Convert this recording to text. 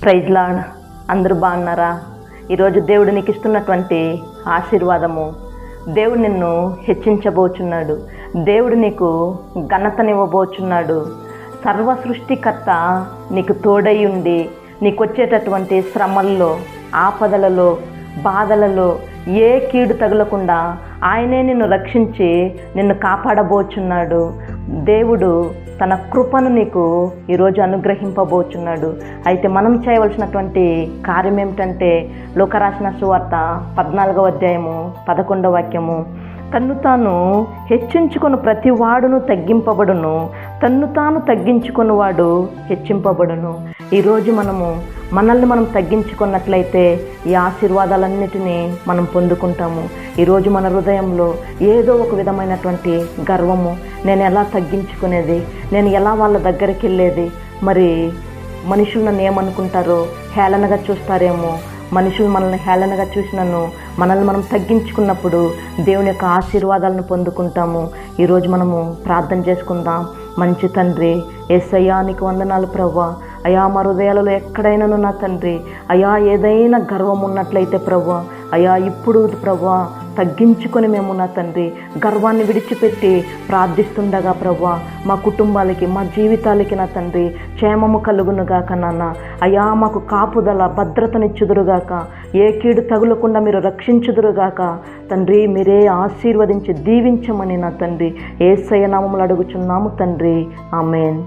Praise lord. అందరూ బాగున్నారా? ఈరోజు దేవుడు నీకు ఇస్తున్నటువంటి ఆశీర్వాదము, దేవుడు నిన్ను హెచ్చించబోచున్నాడు. దేవుడు నీకు ఘనతనివ్వబోచున్నాడు. సర్వ సృష్టికర్త నీకు తోడై ఉండి నీకు వచ్చేటటువంటి శ్రమల్లో, ఆపదలలో, బాధలలో ఏ కీడు తగలకుండా ఆయనే నిన్ను రక్షించి నిన్ను కాపాడబోచున్నాడు. దేవుడు తన కృపను నీకు ఈరోజు అనుగ్రహింపబోచున్నాడు. అయితే మనం చేయవలసినటువంటి కార్యం ఏమిటంటే, లోకరాసిన సువార్త 14వ అధ్యాయము 11వ వాక్యము, తన్ను తాను హెచ్చించుకొని ప్రతి వాడును తగ్గింపబడును, తన్ను తాను తగ్గించుకొని వాడు హెచ్చింపబడును. ఈరోజు మనల్ని మనం తగ్గించుకున్నట్లయితే ఈ ఆశీర్వాదాలన్నిటినీ మనం పొందుకుంటాము. ఈరోజు మన హృదయంలో ఏదో ఒక విధమైనటువంటి గర్వము, నేను ఎలా తగ్గించుకునేది, నేను ఎలా వాళ్ళ దగ్గరికి వెళ్ళేది, మరి మనుషులు నన్ను ఏమనుకుంటారో, హేళనగా చూస్తారేమో, మనుషులు మనల్ని హేళనగా చూసినను మనల్ని మనం తగ్గించుకున్నప్పుడు దేవుని యొక్క ఆశీర్వాదాలను పొందుకుంటాము. ఈరోజు మనము ప్రార్థన చేసుకుందాం. మంచి తండ్రి, యేసయ్యా నీకు వందనాలు ప్రభువా. అయా మా హృదయాలలో ఎక్కడైనాను నా తండ్రి, అయా ఏదైనా గర్వం ఉన్నట్లయితే ప్రభువా, అయా ఇప్పుడు ప్రభువా తగ్గించుకొని మేము నా తండ్రి గర్వాన్ని విడిచిపెట్టి ప్రార్థిస్తుండగా ప్రభువా, మా కుటుంబాలకి, మా జీవితాలకి నా తండ్రి క్షేమము కలుగునుగాక నాన్న. అయా మాకు కాపుదల, భద్రతనిచ్చుదురుగాక, ఏ కీడు తగులకుండా మీరు రక్షించుదురుగాక తండ్రి. మీరే ఆశీర్వదించి దీవించమని నా తండ్రి యేసయ్య నామములో అడుగుచున్నాము తండ్రి. ఆమేన్.